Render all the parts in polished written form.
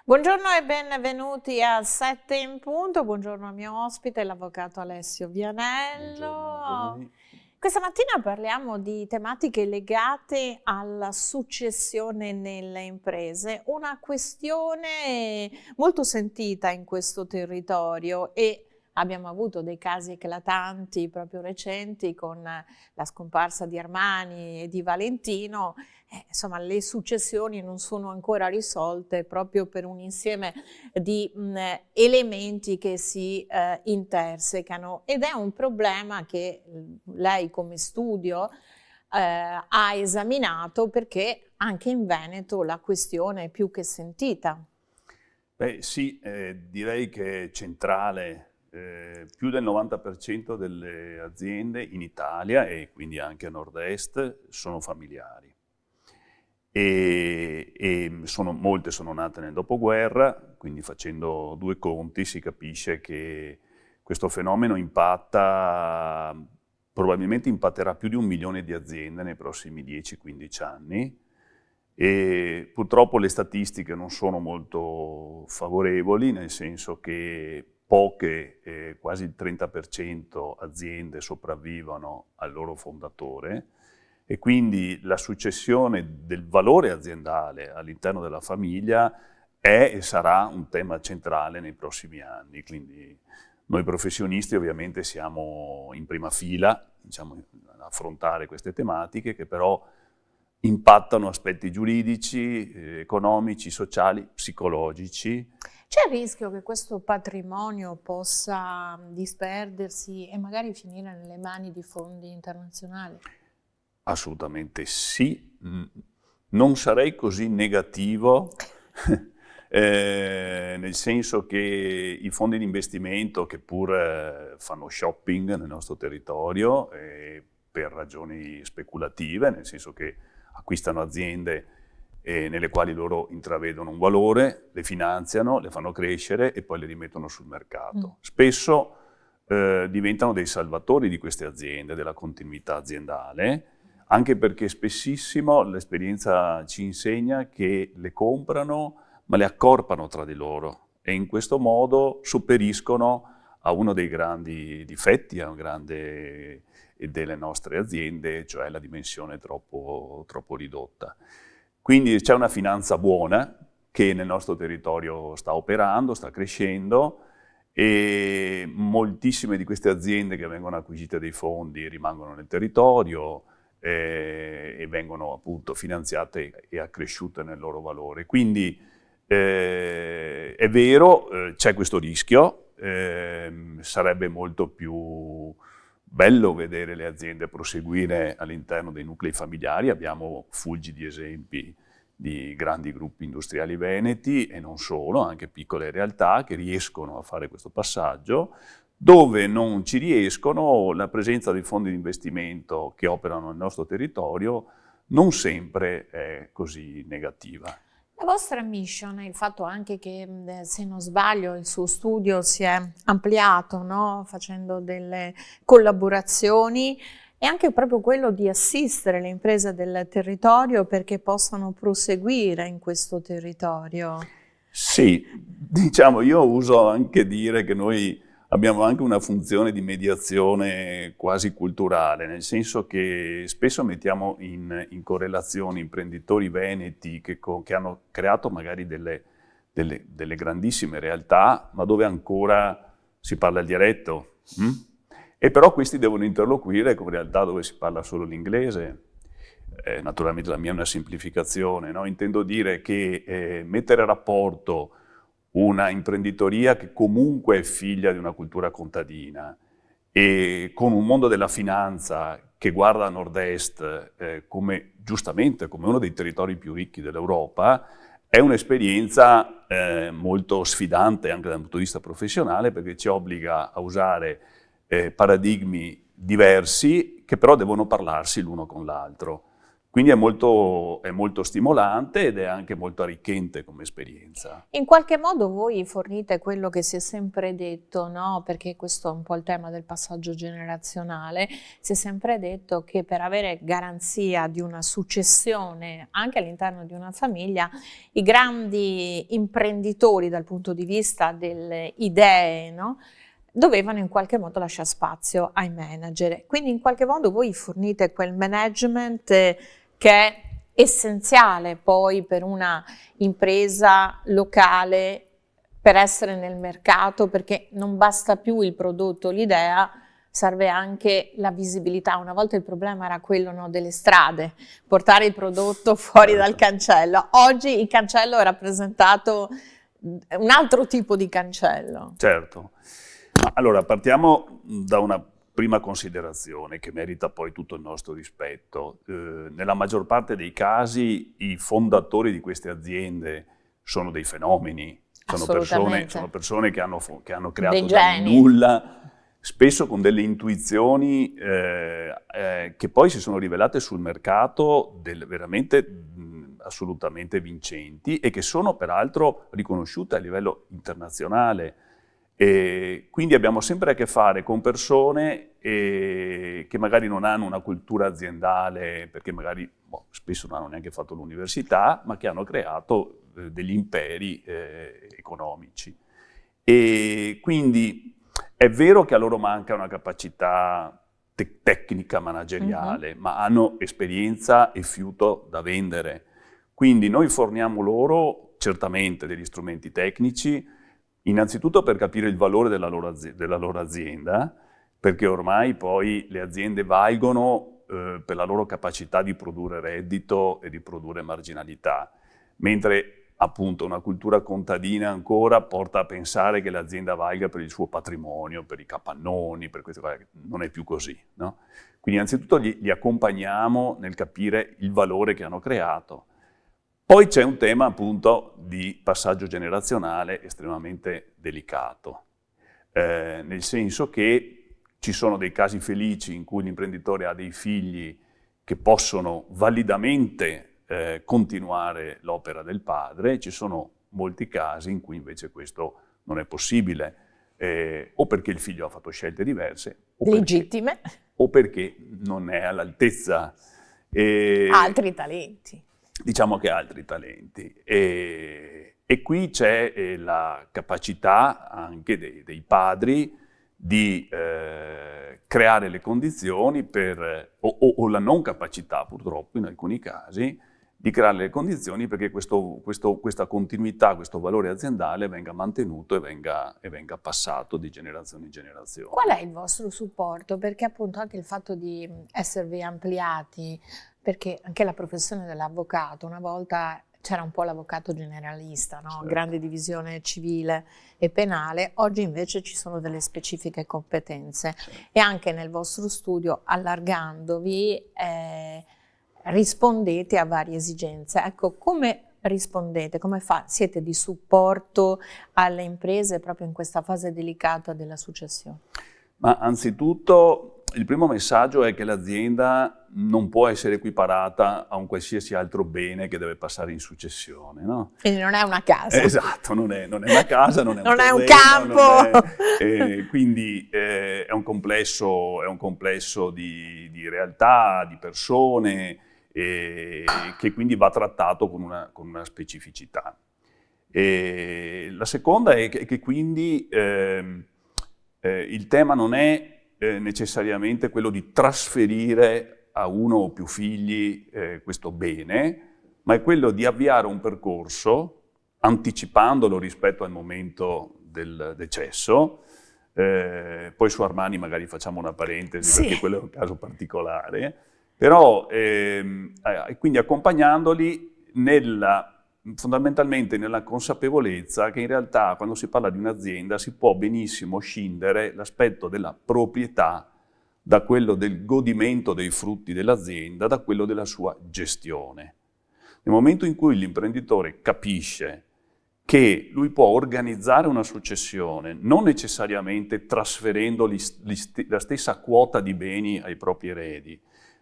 Buongiorno e benvenuti a 7 in punto. Buongiorno al mio ospite, l'avvocato Alessio Buongiorno a Vianello. voi. Questa mattina parliamo di tematiche legate alla successione nelle imprese, una questione molto sentita in questo territorio e abbiamo avuto dei casi eclatanti proprio recenti con la scomparsa di Armani e di Valentino. Insomma, le successioni non sono ancora risolte proprio per un insieme di elementi che si intersecano ed è un problema che lei come studio ha esaminato perché anche in Veneto la questione è più che sentita. Beh sì, direi che è centrale. Più del 90% delle aziende in Italia e quindi anche a nord-est sono familiari. Molte sono nate nel dopoguerra, quindi facendo due conti si capisce che questo fenomeno probabilmente impatterà più di 1 milione di aziende nei prossimi 10-15 anni. E purtroppo le statistiche non sono molto favorevoli, nel senso che poche, quasi il 30% aziende sopravvivono al loro fondatore e quindi la successione del valore aziendale all'interno della famiglia è e sarà un tema centrale nei prossimi anni. Quindi noi professionisti ovviamente siamo in prima fila, diciamo, ad affrontare queste tematiche che però impattano aspetti giuridici, economici, sociali, psicologici. C'è il rischio che questo patrimonio possa disperdersi e magari finire nelle mani di fondi internazionali? Assolutamente sì. Non sarei così negativo, nel senso che i fondi di investimento che pur fanno shopping nel nostro territorio per ragioni speculative, nel senso che acquistano aziende nelle quali loro intravedono un valore, le finanziano, le fanno crescere e poi le rimettono sul mercato. Spesso diventano dei salvatori di queste aziende, della continuità aziendale, anche perché spessissimo l'esperienza ci insegna che le comprano ma le accorpano tra di loro e in questo modo sopperiscono a uno dei grandi difetti, a un grande delle nostre aziende, cioè la dimensione troppo ridotta. Quindi c'è una finanza buona che nel nostro territorio sta operando, sta crescendo e moltissime di queste aziende che vengono acquisite dai fondi rimangono nel territorio e vengono appunto finanziate e accresciute nel loro valore. Quindi è vero, c'è questo rischio, sarebbe molto più bello vedere le aziende proseguire all'interno dei nuclei familiari, abbiamo fulgidi esempi di grandi gruppi industriali veneti e non solo, anche piccole realtà che riescono a fare questo passaggio. Dove non ci riescono, la presenza dei fondi di investimento che operano nel nostro territorio non sempre è così negativa. La vostra mission, il fatto anche che, se non sbaglio, il suo studio si è ampliato, no? Facendo delle collaborazioni, è anche proprio quello di assistere le imprese del territorio perché possano proseguire in questo territorio. Sì, diciamo, io uso anche dire che noi abbiamo anche una funzione di mediazione quasi culturale, nel senso che spesso mettiamo in correlazione imprenditori veneti che hanno creato magari delle grandissime realtà, ma dove ancora si parla il dialetto. E però questi devono interloquire con realtà dove si parla solo l'inglese. Naturalmente la mia è una semplificazione, no? Intendo dire che mettere a rapporto una imprenditoria che comunque è figlia di una cultura contadina e con un mondo della finanza che guarda a nord-est giustamente come uno dei territori più ricchi dell'Europa, è un'esperienza molto sfidante anche dal punto di vista professionale perché ci obbliga a usare paradigmi diversi che però devono parlarsi l'uno con l'altro. Quindi è molto stimolante ed è anche molto arricchente come esperienza. In qualche modo voi fornite quello che si è sempre detto, no? Perché questo è un po' il tema del passaggio generazionale. Si è sempre detto che per avere garanzia di una successione anche all'interno di una famiglia, i grandi imprenditori dal punto di vista delle idee, no? Dovevano in qualche modo lasciare spazio ai manager. Quindi in qualche modo voi fornite quel management che è essenziale poi per una impresa locale per essere nel mercato, perché non basta più il prodotto, l'idea, serve anche la visibilità. Una volta il problema era quello, no, delle strade, portare il prodotto fuori dal cancello. Oggi il cancello è rappresentato un altro tipo di cancello. Certo. Allora, partiamo da una prima considerazione che merita poi tutto il nostro rispetto. Nella maggior parte dei casi i fondatori di queste aziende sono dei fenomeni, sono persone che hanno creato dal nulla, spesso con delle intuizioni che poi si sono rivelate sul mercato veramente assolutamente vincenti e che sono peraltro riconosciute a livello internazionale. E quindi abbiamo sempre a che fare con persone che magari non hanno una cultura aziendale, perché magari spesso non hanno neanche fatto l'università, ma che hanno creato degli imperi economici. E quindi è vero che a loro manca una capacità tecnica manageriale, ma hanno esperienza e fiuto da vendere. Quindi noi forniamo loro certamente degli strumenti tecnici, innanzitutto per capire il valore della loro azienda, perché ormai poi le aziende valgono per la loro capacità di produrre reddito e di produrre marginalità, mentre appunto una cultura contadina ancora porta a pensare che l'azienda valga per il suo patrimonio, per i capannoni, per queste cose. Non è più così, no? Quindi innanzitutto li accompagniamo nel capire il valore che hanno creato. Poi c'è un tema appunto di passaggio generazionale estremamente delicato, nel senso che ci sono dei casi felici in cui l'imprenditore ha dei figli che possono validamente continuare l'opera del padre, ci sono molti casi in cui invece questo non è possibile, o perché il figlio ha fatto scelte diverse, legittime, o perché non è all'altezza. Altri talenti. Diciamo che altri talenti. E qui c'è la capacità anche dei padri di creare le condizioni o la non capacità purtroppo in alcuni casi, di creare le condizioni perché questa continuità, questo valore aziendale venga mantenuto e venga passato di generazione in generazione. Qual è il vostro supporto? Perché appunto anche il fatto di esservi ampliati, perché anche la professione dell'avvocato, una volta c'era un po' l'avvocato generalista, no? Certo. Grande divisione civile e penale, oggi invece ci sono delle specifiche competenze, Certo. E anche nel vostro studio, allargandovi, rispondete a varie esigenze. Ecco, come rispondete? Come siete di supporto alle imprese proprio in questa fase delicata della successione? Ma anzitutto il primo messaggio è che l'azienda non può essere equiparata a un qualsiasi altro bene che deve passare in successione, no? Quindi non è una casa. Esatto, non è una casa, non è un non terreno, è un campo. Quindi è un complesso di realtà, di persone, che quindi va trattato con una specificità. La seconda è che quindi il tema non è necessariamente quello di trasferire a uno o più figli questo bene, ma è quello di avviare un percorso, anticipandolo rispetto al momento del decesso. Poi su Armani magari facciamo una parentesi, sì, perché quello è un caso particolare, però quindi accompagnandoli fondamentalmente nella consapevolezza che in realtà quando si parla di un'azienda si può benissimo scindere l'aspetto della proprietà da quello del godimento dei frutti dell'azienda, da quello della sua gestione. Nel momento in cui l'imprenditore capisce che lui può organizzare una successione, non necessariamente trasferendo la stessa quota di beni ai propri eredi,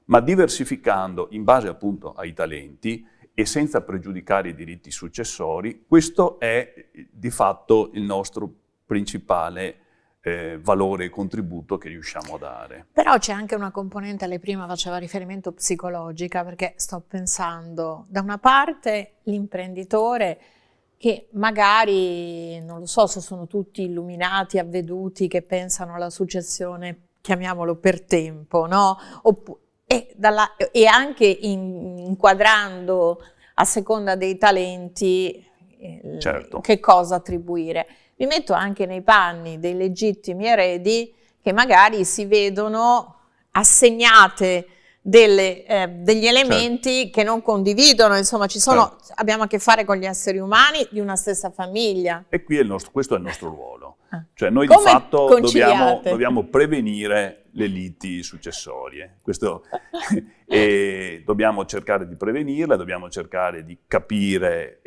ma diversificando in base appunto ai talenti e senza pregiudicare i diritti successori. Questo è di fatto il nostro principale valore e contributo che riusciamo a dare. Però c'è anche una componente, lei prima faceva riferimento psicologica, perché sto pensando, da una parte l'imprenditore che magari, non lo so se sono tutti illuminati, avveduti, che pensano alla successione, chiamiamolo per tempo, no? E anche inquadrando a seconda dei talenti Certo. che cosa attribuire. Mi metto anche nei panni dei legittimi eredi che magari si vedono assegnate degli elementi che non condividono, insomma abbiamo a che fare con gli esseri umani di una stessa famiglia. E qui questo è il nostro ruolo, cioè noi di fatto dobbiamo prevenire le liti successorie, e dobbiamo cercare di prevenirle, dobbiamo cercare di capire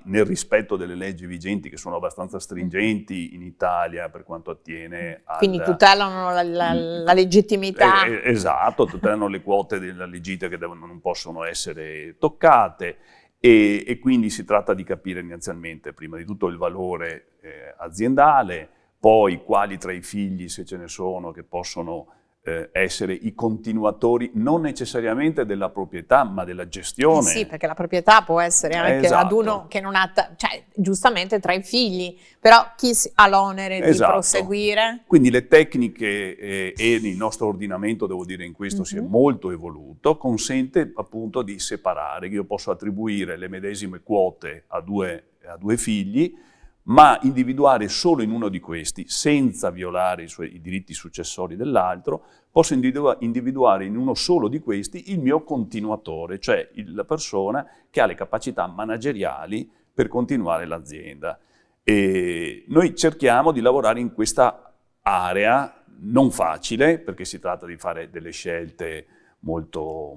nel rispetto delle leggi vigenti che sono abbastanza stringenti in Italia per quanto attiene quindi tutelano la legittimità. Esatto, tutelano le quote della leggita che non possono essere toccate e quindi si tratta di capire inizialmente prima di tutto il valore aziendale, poi quali tra i figli, se ce ne sono, che possono essere i continuatori non necessariamente della proprietà ma della gestione. Sì, perché la proprietà può essere anche ad uno che non ha, cioè giustamente tra i figli, però chi ha l'onere di proseguire? Quindi le tecniche e il nostro ordinamento, devo dire, in questo si è molto evoluto, consente appunto di separare, che io posso attribuire le medesime quote a due figli, ma individuare solo in uno di questi, senza violare i diritti successori dell'altro, posso individuare in uno solo di questi il mio continuatore, cioè la persona che ha le capacità manageriali per continuare l'azienda. E noi cerchiamo di lavorare in questa area non facile, perché si tratta di fare delle scelte molto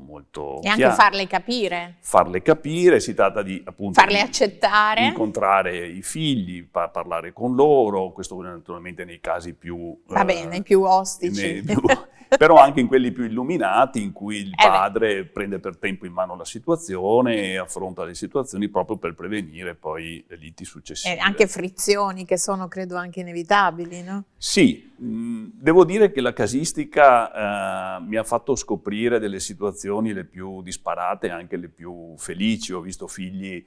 e anche farle capire. Farle capire, si tratta di appunto farle accettare, incontrare i figli, parlare con loro, questo naturalmente nei casi più nei più ostici, però anche in quelli più illuminati, in cui il padre prende per tempo in mano la situazione e affronta le situazioni proprio per prevenire poi le liti successive. E anche frizioni che sono, credo, anche inevitabili, no? Sì, devo dire che la casistica mi ha fatto scoprire delle situazioni le più disparate, anche le più felici. Ho visto figli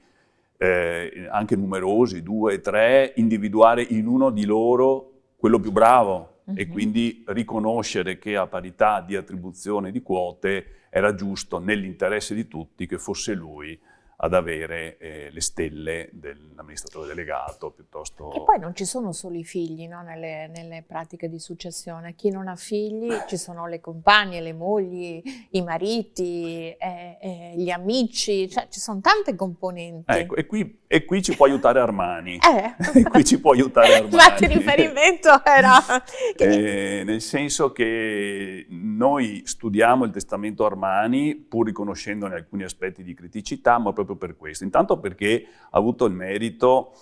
anche numerosi, 2, 3, individuare in uno di loro quello più bravo e quindi riconoscere che a parità di attribuzione di quote era giusto, nell'interesse di tutti, che fosse lui ad avere le stelle dell'amministratore delegato piuttosto. E poi non ci sono solo i figli, no? nelle pratiche di successione. Chi non ha figli, ci sono le compagne, le mogli, i mariti, gli amici, cioè ci sono tante componenti. Ecco, e qui ci può aiutare Armani. Qui ci può aiutare Armani. Infatti il riferimento era... nel senso che noi studiamo il testamento Armani pur riconoscendone alcuni aspetti di criticità, ma proprio per questo. Intanto perché ha avuto il merito,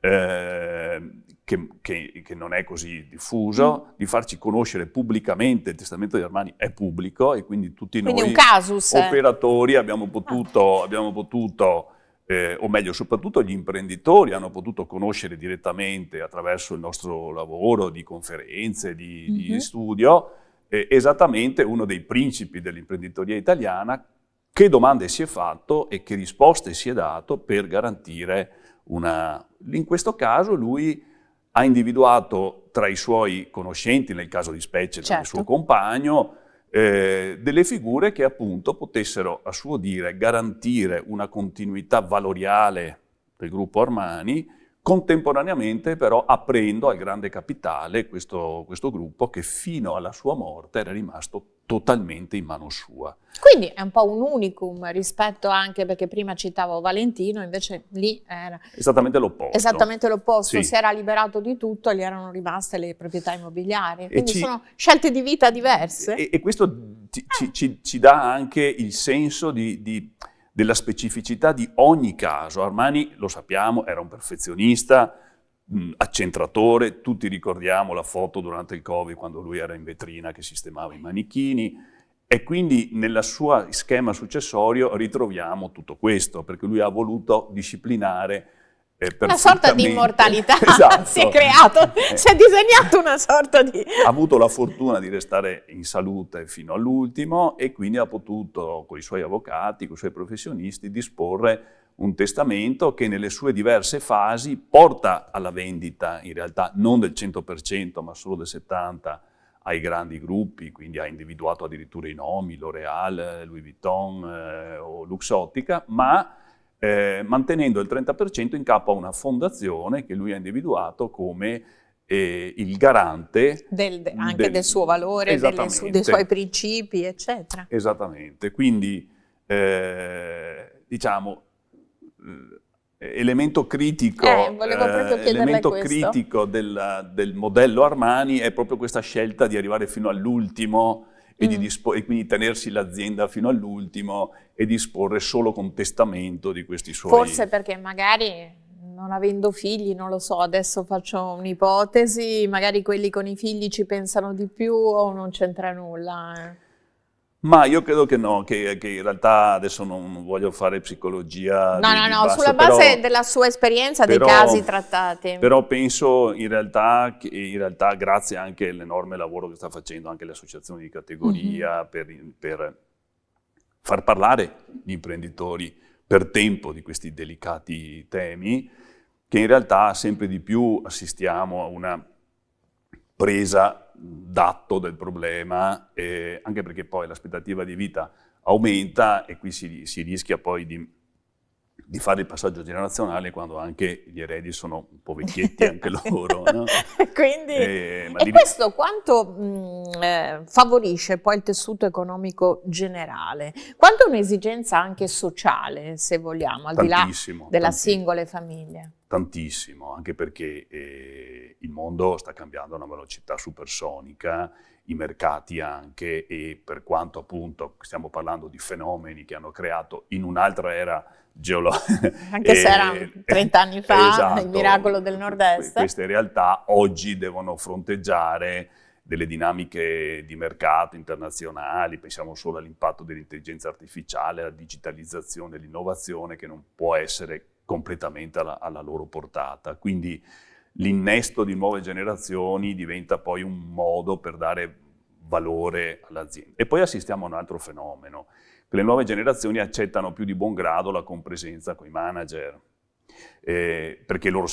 che non è così diffuso, di farci conoscere pubblicamente. Il testamento di Armani è pubblico e quindi tutti noi un casus, operatori abbiamo potuto o meglio, soprattutto gli imprenditori hanno potuto conoscere direttamente attraverso il nostro lavoro di conferenze, di studio, esattamente uno dei principi dell'imprenditoria italiana, che domande si è fatto e che risposte si è dato per garantire in questo caso lui ha individuato tra i suoi conoscenti, nel caso di specie tra il suo compagno, delle figure che appunto potessero, a suo dire, garantire una continuità valoriale del gruppo Armani, contemporaneamente però aprendo al grande capitale questo gruppo che fino alla sua morte era rimasto totalmente in mano sua. Quindi è un po' un unicum rispetto anche, perché prima citavo Valentino, invece lì era... Esattamente l'opposto. Esattamente l'opposto, sì. Si era liberato di tutto e gli erano rimaste le proprietà immobiliari. Quindi sono scelte di vita diverse. E questo ci dà anche il senso della specificità di ogni caso. Armani, lo sappiamo, era un perfezionista, accentratore, tutti ricordiamo la foto durante il Covid quando lui era in vetrina che sistemava i manichini, E quindi nel suo schema successorio ritroviamo tutto questo, perché lui ha voluto disciplinare una sorta di immortalità. Esatto. Si è creato, si è disegnato una sorta di... Ha avuto la fortuna di restare in salute fino all'ultimo e quindi ha potuto, con i suoi avvocati, con i suoi professionisti, disporre un testamento che nelle sue diverse fasi porta alla vendita, in realtà non del 100%, ma solo del 70%, ai grandi gruppi, quindi ha individuato addirittura i nomi, L'Oréal, Louis Vuitton o Luxottica, ma mantenendo il 30% in capo a una fondazione che lui ha individuato come il garante anche del suo valore, dei suoi principi, eccetera. Esattamente, quindi diciamo elemento critico, critico del modello Armani è proprio questa scelta di arrivare fino all'ultimo e quindi tenersi l'azienda fino all'ultimo e disporre solo con testamento di questi suoi... Forse perché magari non avendo figli, non lo so, adesso faccio un'ipotesi, magari quelli con i figli ci pensano di più o non c'entra nulla. Ma io credo che no, che in realtà adesso non voglio fare psicologia. No, sulla base della sua esperienza, dei casi trattati. Però penso in realtà grazie anche all'enorme lavoro che sta facendo anche le associazioni di categoria per far parlare gli imprenditori per tempo di questi delicati temi, che in realtà sempre di più assistiamo a una presa d'atto del problema, anche perché poi l'aspettativa di vita aumenta e qui si rischia poi di fare il passaggio generazionale quando anche gli eredi sono un po' vecchietti anche loro. No? Quindi, questo quanto favorisce poi il tessuto economico generale? Quanto è un'esigenza anche sociale, se vogliamo, al di là della singola famiglia? Tantissimo, anche perché il mondo sta cambiando a una velocità supersonica, i mercati anche, e per quanto appunto stiamo parlando di fenomeni che hanno creato in un'altra era geologica. Anche se era 30 anni fa, esatto, il miracolo del nord-est. Queste realtà oggi devono fronteggiare delle dinamiche di mercato internazionali, pensiamo solo all'impatto dell'intelligenza artificiale, alla digitalizzazione, all'innovazione che non può essere completamente alla loro portata. Quindi l'innesto di nuove generazioni diventa poi un modo per dare valore all'azienda. E poi assistiamo a un altro fenomeno, che le nuove generazioni accettano più di buon grado la compresenza con i manager, perché loro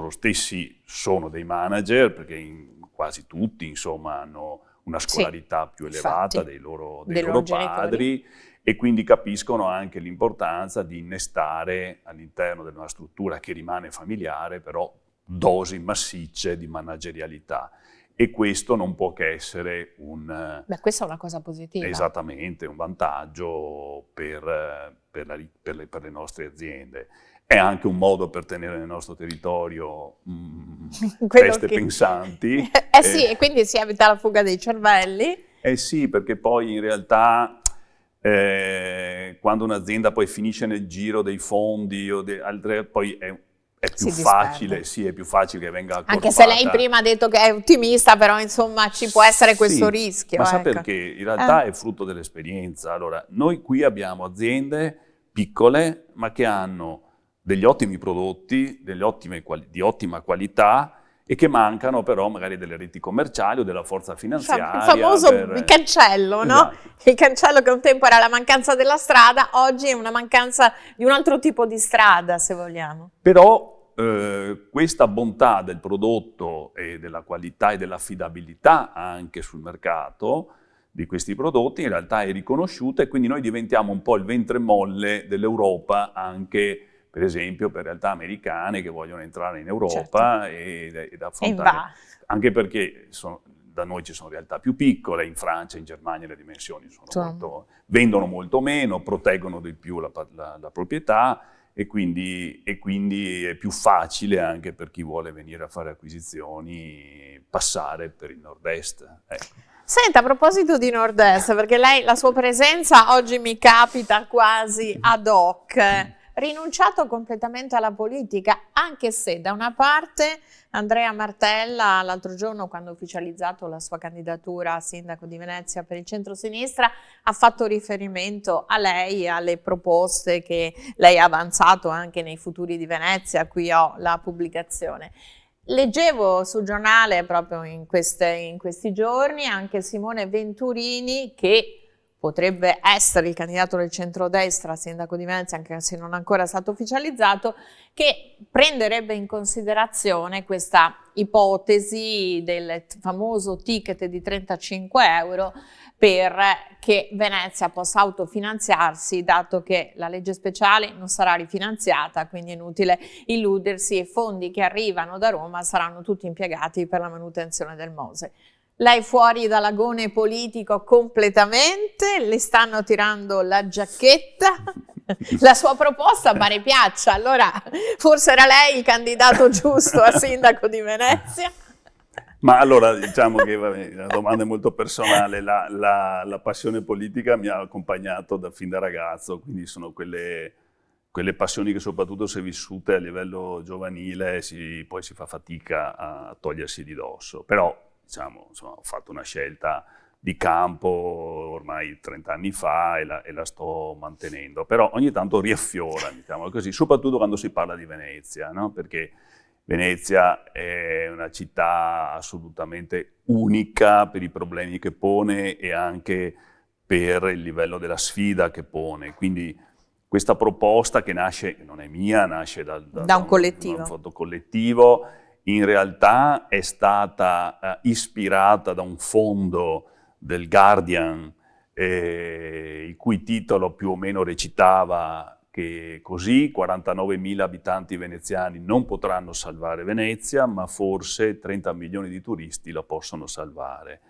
stessi sono dei manager, perché quasi tutti insomma hanno una scolarità più elevata dei loro padri, e quindi capiscono anche l'importanza di innestare all'interno della struttura che rimane familiare, però dosi massicce di managerialità. E questo non può che essere questa è una cosa positiva. Esattamente, un vantaggio per le nostre aziende. È anche un modo per tenere nel nostro territorio teste pensanti. Sì, e quindi si evita la fuga dei cervelli. Sì, perché poi in realtà quando un'azienda poi finisce nel giro dei fondi o altre, poi è più facile, è più facile che venga accorpata. Anche se lei prima ha detto che è ottimista, però insomma ci può essere questo rischio. Ma sa perché? In realtà è frutto dell'esperienza. Allora, noi qui abbiamo aziende piccole, ma che hanno degli ottimi prodotti, di ottima qualità, e che mancano però magari delle reti commerciali o della forza finanziaria. Il famoso cancello, no? Esatto. Il cancello che un tempo era la mancanza della strada, oggi è una mancanza di un altro tipo di strada, se vogliamo. Però questa bontà del prodotto e della qualità e dell'affidabilità anche sul mercato di questi prodotti in realtà è riconosciuta, e quindi noi diventiamo un po' il ventre molle dell'Europa anche, per esempio, per realtà americane che vogliono entrare in Europa ed affrontare, anche perché da noi ci sono realtà più piccole, in Francia e in Germania le dimensioni vendono molto meno, proteggono di più la proprietà, e quindi è più facile anche per chi vuole venire a fare acquisizioni passare per il nord-est. Ecco. Senta, a proposito di nord-est, perché lei, la sua presenza oggi mi capita quasi ad hoc. rinunciato completamente alla politica, anche se da una parte Andrea Martella l'altro giorno, quando ha ufficializzato la sua candidatura a sindaco di Venezia per il centro-sinistra, ha fatto riferimento a lei, alle proposte che lei ha avanzato anche nei Futuri di Venezia. Qui ho la pubblicazione. Leggevo sul giornale proprio in questi giorni anche Simone Venturini, che potrebbe essere il candidato del centrodestra a sindaco di Venezia, anche se non è ancora stato ufficializzato, che prenderebbe in considerazione questa ipotesi del famoso ticket di 35 euro per che Venezia possa autofinanziarsi, dato che la legge speciale non sarà rifinanziata, quindi è inutile illudersi, e i fondi che arrivano da Roma saranno tutti impiegati per la manutenzione del Mose. Lei fuori dall'agone politico completamente, le stanno tirando la giacchetta, la sua proposta pare piaccia, allora forse era lei il candidato giusto a sindaco di Venezia? Ma allora diciamo che la domanda è molto personale, la passione politica mi ha accompagnato fin da ragazzo, quindi sono quelle passioni che soprattutto se vissute a livello giovanile poi si fa fatica a togliersi di dosso, però diciamo, insomma, ho fatto una scelta di campo ormai 30 anni fa e la sto mantenendo, però ogni tanto riaffiora, diciamo così, soprattutto quando si parla di Venezia, no? Perché Venezia è una città assolutamente unica per i problemi che pone e anche per il livello della sfida che pone, quindi questa proposta che nasce, non è mia, nasce da un collettivo. Un fondo collettivo, in realtà è stata ispirata da un fondo del Guardian, il cui titolo più o meno recitava che così 49.000 abitanti veneziani non potranno salvare Venezia, ma forse 30 milioni di turisti la possono salvare.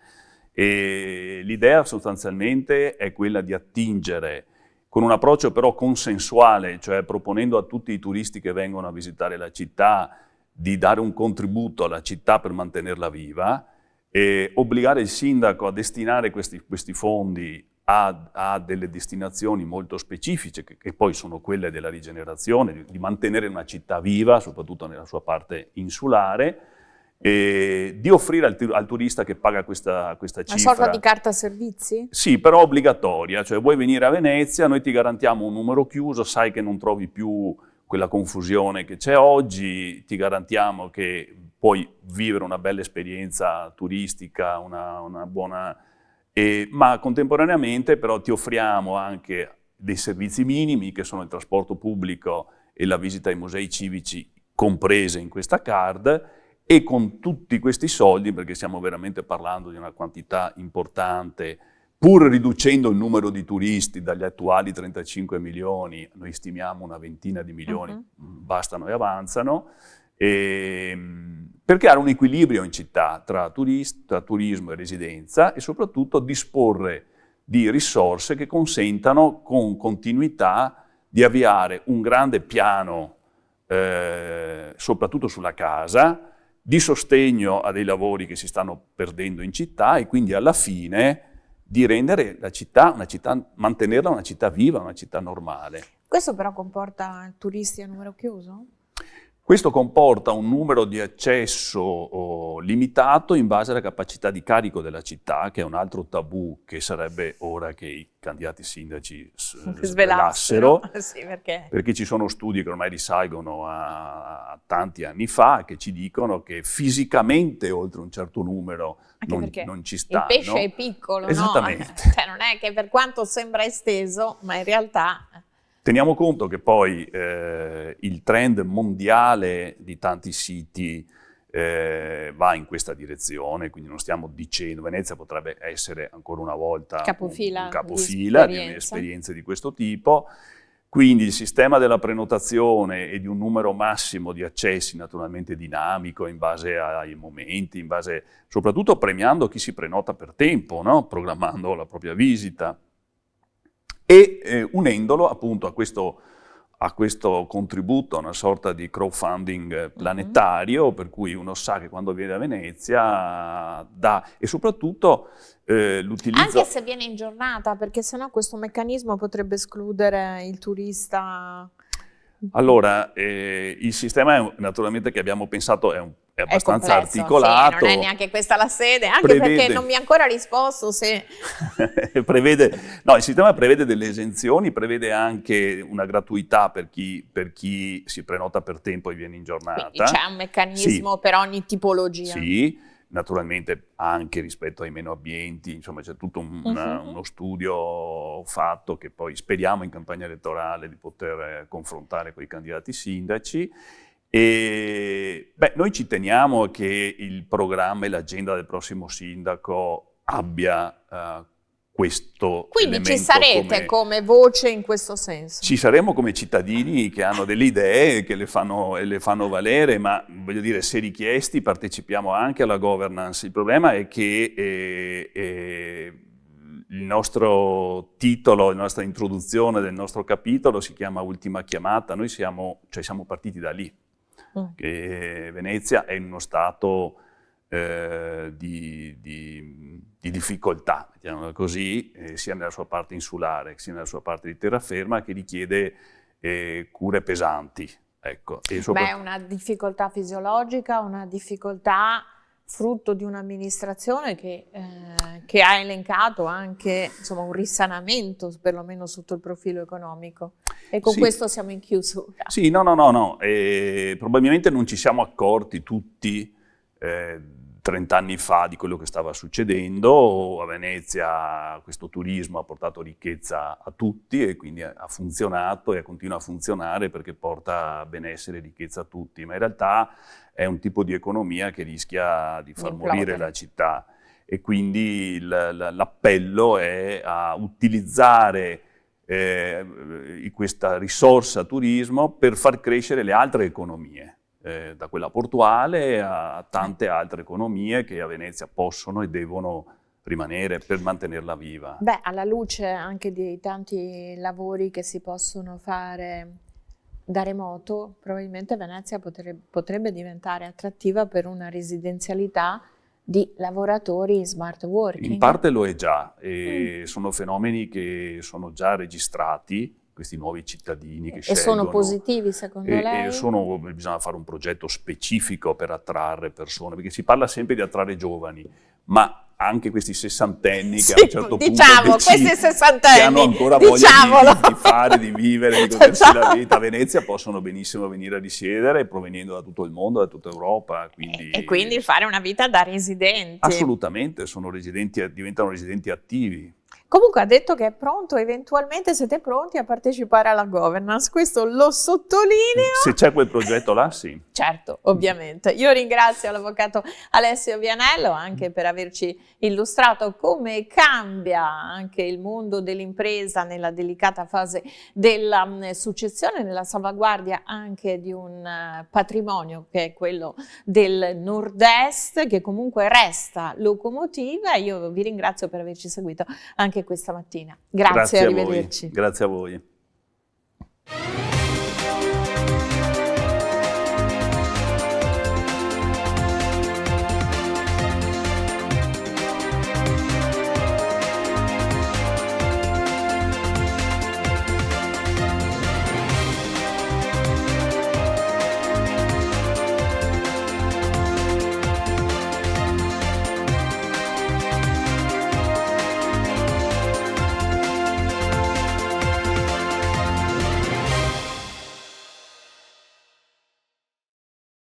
E l'idea sostanzialmente è quella di attingere con un approccio però consensuale, cioè proponendo a tutti i turisti che vengono a visitare la città di dare un contributo alla città per mantenerla viva e obbligare il sindaco a destinare questi fondi a delle destinazioni molto specifiche, che poi sono quelle della rigenerazione, di mantenere una città viva, soprattutto nella sua parte insulare, e di offrire al turista che paga questa cifra. Una sorta di carta servizi? Sì, però obbligatoria, cioè vuoi venire a Venezia, noi ti garantiamo un numero chiuso, sai che non trovi più quella confusione che c'è oggi, ti garantiamo che puoi vivere una bella esperienza turistica, una buona... ma contemporaneamente però ti offriamo anche dei servizi minimi che sono il trasporto pubblico e la visita ai musei civici comprese in questa card, e con tutti questi soldi, perché stiamo veramente parlando di una quantità importante, pur riducendo il numero di turisti dagli attuali 35 milioni, noi stimiamo una ventina di milioni, bastano e avanzano, per creare un equilibrio in città tra turismo e residenza e soprattutto disporre di risorse che consentano con continuità di avviare un grande piano, soprattutto sulla casa, di sostegno a dei lavori che si stanno perdendo in città e quindi alla fine di rendere la città, mantenerla una città viva, una città normale. Questo però comporta turisti a numero chiuso? Questo comporta un numero di accesso limitato in base alla capacità di carico della città, che è un altro tabù che sarebbe ora che i candidati sindaci svelassero, sì, perché ci sono studi che ormai risalgono a tanti anni fa che ci dicono che fisicamente oltre un certo numero non ci stanno. Il pesce è piccolo, esattamente. No? Cioè non è che per quanto sembra esteso, ma in realtà... Teniamo conto che poi il trend mondiale di tanti siti va in questa direzione, quindi non stiamo dicendo, Venezia potrebbe essere ancora una volta un capofila di esperienze di questo tipo, quindi il sistema della prenotazione e di un numero massimo di accessi naturalmente dinamico in base ai momenti, soprattutto premiando chi si prenota per tempo, no? Programmando la propria visita, e unendolo appunto a questo contributo, a una sorta di crowdfunding planetario, per cui uno sa che quando viene a Venezia dà, e soprattutto l'utilizzo... Anche se viene in giornata, perché sennò questo meccanismo potrebbe escludere il turista Allora, il sistema naturalmente che abbiamo pensato è abbastanza complesso, articolato. sì, non è neanche questa la sede, anche perché non mi ha ancora risposto se... No, il sistema prevede delle esenzioni, prevede anche una gratuità per chi si prenota per tempo e viene in giornata. Quindi c'è un meccanismo per ogni tipologia. Sì, naturalmente anche rispetto ai meno abbienti, insomma c'è tutto uno studio fatto che poi speriamo in campagna elettorale di poter confrontare con i candidati sindaci. E noi ci teniamo che il programma e l'agenda del prossimo sindaco abbia questo Quindi elemento. Ci sarete come voce in questo senso? Ci saremo come cittadini che hanno delle idee che le fanno valere, ma voglio dire, se richiesti partecipiamo anche alla governance. Il problema è che il nostro titolo, la nostra introduzione del nostro capitolo si chiama Ultima chiamata. Noi siamo partiti da lì, che Venezia è in uno stato di difficoltà, diciamo così, sia nella sua parte insulare sia nella sua parte di terraferma, che richiede cure pesanti. Ecco. È una difficoltà fisiologica, una difficoltà frutto di un'amministrazione che ha elencato anche, insomma, un risanamento, perlomeno sotto il profilo economico. E con questo siamo in chiusura. Sì, no. Probabilmente non ci siamo accorti tutti 30 anni fa di quello che stava succedendo. A Venezia questo turismo ha portato ricchezza a tutti e quindi ha funzionato e continua a funzionare perché porta benessere e ricchezza a tutti, ma in realtà è un tipo di economia che rischia di far morire la città, e quindi l'appello è a utilizzare questa risorsa turismo per far crescere le altre economie. Da quella portuale a tante altre economie che a Venezia possono e devono rimanere per mantenerla viva. Alla luce anche dei tanti lavori che si possono fare da remoto, probabilmente Venezia potrebbe diventare attrattiva per una residenzialità di lavoratori in smart working. In parte lo è già, e sono fenomeni che sono già registrati, questi nuovi cittadini che scelgono. E sono positivi secondo lei? Bisogna fare un progetto specifico per attrarre persone, perché si parla sempre di attrarre giovani, ma anche questi sessantenni che a un certo punto questi sessantenni, che hanno ancora voglia di fare, di vivere, di godersi la vita a Venezia, possono benissimo venire a risiedere provenendo da tutto il mondo, da tutta Europa. E quindi fare una vita da residenti. Assolutamente, diventano residenti attivi. Comunque ha detto che è pronto, eventualmente siete pronti a partecipare alla governance, questo lo sottolineo. Se c'è quel progetto là, sì. Certo, ovviamente. Io ringrazio l'avvocato Alessio Vianello anche per averci illustrato come cambia anche il mondo dell'impresa nella delicata fase della successione, nella salvaguardia anche di un patrimonio che è quello del nord-est, che comunque resta locomotiva. Io vi ringrazio per averci seguito anche questa mattina. Grazie, arrivederci. Grazie a voi.